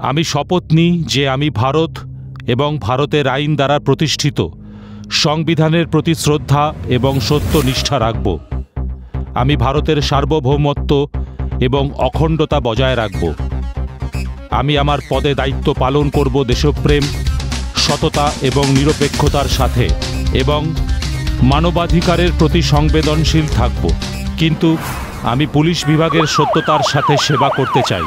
আমি শপথ নিই যে আমি ভারত এবং ভারতের আইন দ্বারা প্রতিষ্ঠিত সংবিধানের প্রতি শ্রদ্ধা এবং সত্যনিষ্ঠা রাখব। আমি ভারতের সার্বভৌমত্ব এবং অখণ্ডতা বজায় রাখব। আমি আমার পদে দায়িত্ব পালন করব দেশপ্রেম, সততা এবং নিরপেক্ষতার সাথে এবং মানবাধিকারের প্রতি সংবেদনশীল থাকব। কিন্তু আমি পুলিশ বিভাগের সত্যতার সাথে সেবা করতে চাই।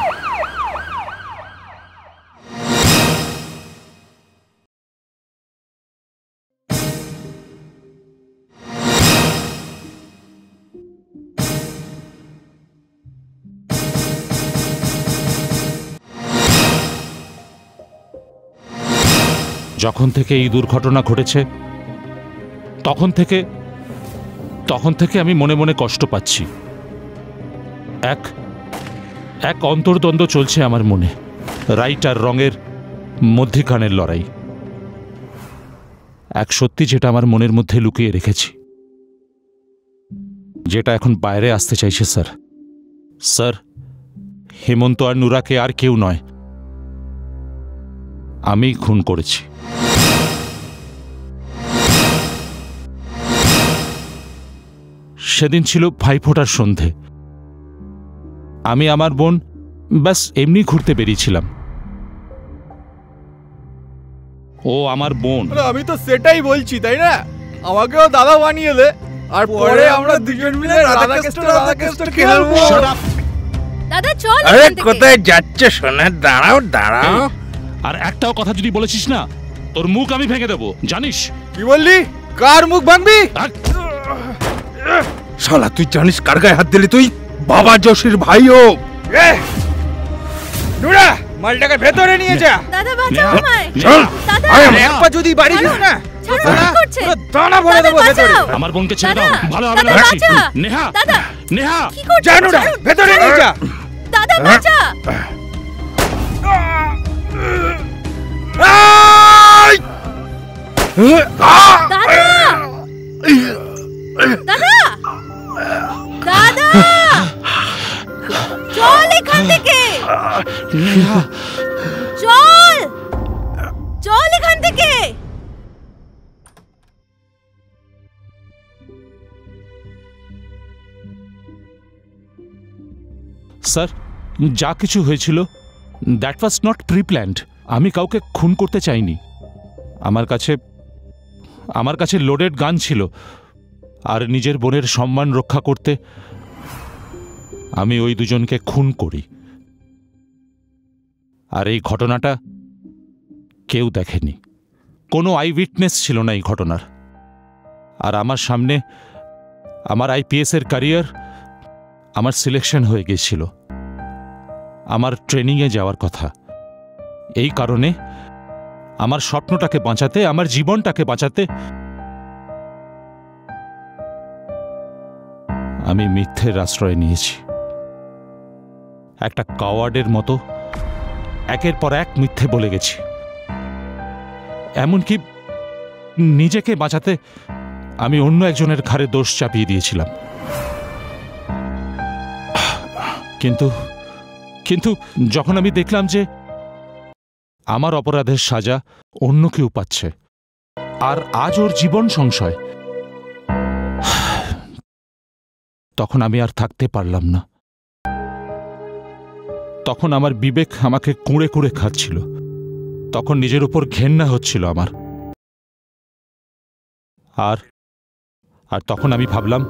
যখন থেকে এই দুর্ঘটনা ঘটেছে তখন থেকে আমি মনে মনে কষ্ট পাচ্ছি। এক অন্তর্দ্বন্দ্ব চলছে আমার মনে, রাইট আর রঙের মধ্যিখানের লড়াই। এক সত্যি যেটা আমার মনের মধ্যে লুকিয়ে রেখেছি, যেটা এখন বাইরে আসতে চাইছে। স্যার, হেমন্ত আর নুরাকে আর কেউ নয়, আমি খুন করেছি। সেদিন ছিল ভাইফোঁটার সন্ধে। আমি আমার বোন ব্যাস এমনি ঘুরতে বেরিয়েছিলাম। ও আমার বোন। আমি তো সেটাই বলছি, তাই না? আমাকেও দাদা বানিয়ে দে, আর পরে আমরা দুজন মিলে রাধা কেস্টার খেলবো। দাদা চল। আরে কোথায় যাচ্ছে সোনা? দাঁড়াও দাঁড়াও। আর একটাও কথা যদি বলেছিস না, তোর মুখ আমি ভেঙে দেবো, জানিস? কি বললি? কার মুখ ভাঙবি? শালা তুই জানিস কার গায়ে হাত দিলি? তুই বাবা জোশীর ভাইও। নুরা, মালটাকে ভেতরে নিয়ে যা। দাদা বাঁচাও আমায়। চল দাদা একবার যদি বাড়ি যাস না, দানা ভরে দেবো ভেতরে। আমার বোনকে ছেড়ে দাও, ভালো হবে না। নেহা, নেহা, যা নুরা, ভেতরে নিয়ে যা। দাদা বাঁচা। দাদা, দাদা, চল এখান থেকে। চল, চল এখান থেকে। স্যার, যা কিছু হয়েছিল that was not pre planned. আমি কাউকে খুন করতে চাইনি। আমার কাছে লোডেড গান ছিল, আর নিজের বোনের সম্মান রক্ষা করতে আমি ওই দুজনকে খুন করি। আর এই ঘটনাটা কেউ দেখেনি, কোনো আই উইটনেস ছিল না এই ঘটনার। আর আমার সামনে আমার আইপিএসের ক্যারিয়ার, আমার সিলেকশন হয়ে গিয়েছিল, আমার ট্রেনিংয়ে যাওয়ার কথা। এই কারণে আমার স্বপ্নটাকে বাঁচাতে, আমার জীবনটাকে বাঁচাতে আমি মিথ্যের আশ্রয় নিয়েছি। একটা কাওয়ার্ডের মতো একের পর এক মিথ্যে বলে গেছি। এমনকি নিজেকে বাঁচাতে আমি অন্য একজনের ঘাড়ে দোষ চাপিয়ে দিয়েছিলাম। কিন্তু যখন আমি দেখলাম যে আমার অপরাধের সাজা অন্য কেউ পাচ্ছে, আর আজ ওর জীবন সংশয়, তখন আমি আর থাকতে পারলাম না। তখন আমার বিবেক আমাকে কুঁড়ে কুঁড়ে খাচ্ছিল। তখন নিজের উপর ঘেন্না হচ্ছিল আমার। আর তখন আমি ভাবলাম,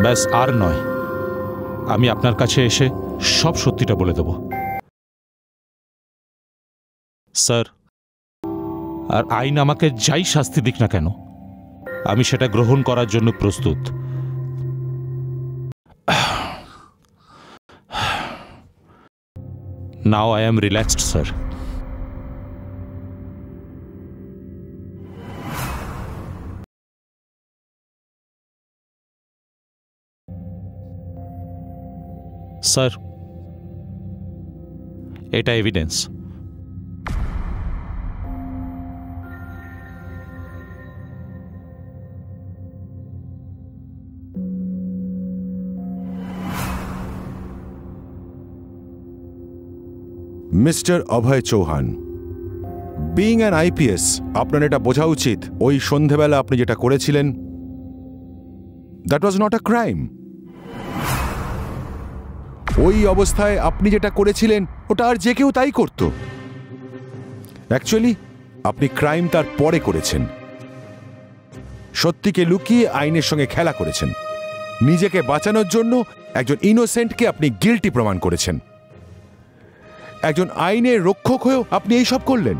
ব্যাস আর নয়, আমি আপনার কাছে এসে সব সত্যিটা বলে দেব। স্যার, আর আইন আমাকে যাই শাস্তি দিক না কেন, আমি সেটা গ্রহণ করার জন্য প্রস্তুত। Now I am relaxed, sir. Sir, এটা evidence. Mister Abhay Chauhan, being an IPS আপনার এটা বোঝা উচিত ওই সন্ধেবেলা আপনি যেটা করেছিলেন that was not a crime. ওই অবস্থায় আপনি যেটা করেছিলেন ওটা আর যে কেউ তাই করত। অ্যাকচুয়ালি আপনি ক্রাইম তার পরে করেছেন, সত্যিকে লুকিয়ে আইনের সঙ্গে খেলা করেছেন। নিজেকে বাঁচানোর জন্য একজন ইনোসেন্টকে আপনি গিল্টি প্রমাণ করেছেন। একজন আইনের রক্ষক হয়েও আপনি এইসব করলেন।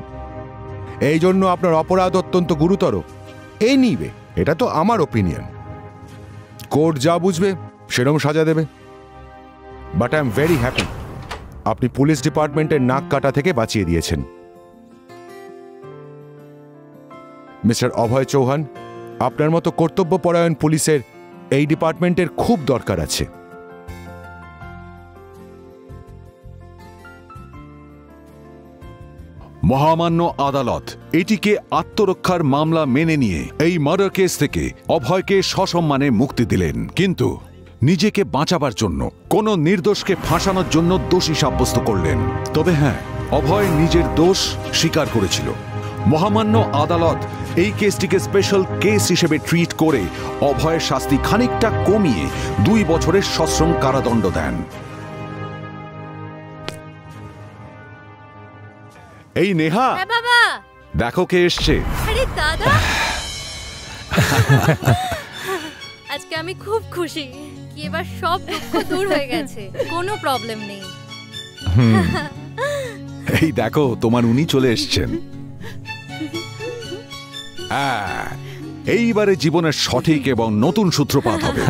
এই জন্য আপনার অপরাধ অত্যন্ত গুরুতর। এই নিবে, এটা তো আমার ওপিনিয়ন। কোর্ট যা বুঝবে সেরকম সাজা দেবে। But I am very happy আপনি পুলিশ ডিপার্টমেন্টের নাক কাটা থেকে বাঁচিয়ে দিয়েছেন। মিস্টার অভয় চৌহান, আপনার মতো কর্তব্যপরায়ণ পুলিশের এই ডিপার্টমেন্টের খুব দরকার আছে। মহামান্য আদালত এটিকে আত্মরক্ষার মামলা মেনে নিয়ে এই মার্ডার কেস থেকে অভয়কে সসম্মানে মুক্তি দিলেন, কিন্তু নিজেকে বাঁচাবার জন্য কোন নির্দোষকে ফাঁসানোর জন্য দোষী সাব্যস্ত করলেন। তবে হ্যাঁ, অভয় নিজের দোষ স্বীকার করেছিল। মহামান্য আদালত এই কেসটিকে স্পেশাল কেস হিসেবে ট্রিট করে অভয়ের শাস্তি খানিকটা কমিয়ে 2 বছরের সশ্রম কারাদণ্ড দেন। এই নেহা, হ্যাঁ বাবা। দেখো কে এসছে। আরে দাদা, আজকে আমি খুব খুশি কি এবার সব দুঃখ দূর হয়ে গেছে, কোনো প্রবলেম নেই। এই দেখো, তোমার উনি চলে এসছেন। এইবারে জীবনের সঠিক এবং নতুন সূত্রপাত হবে।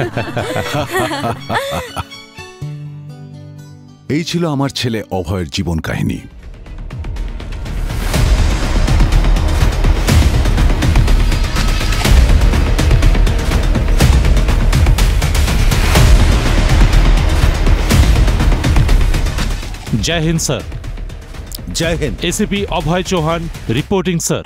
এই ছিল আমার ছেলে অভয়ের জীবন কাহিনী। जय हिंद सर। জয় হিন্দ। एसीपी अभय चौहान रिपोर्टिंग सर।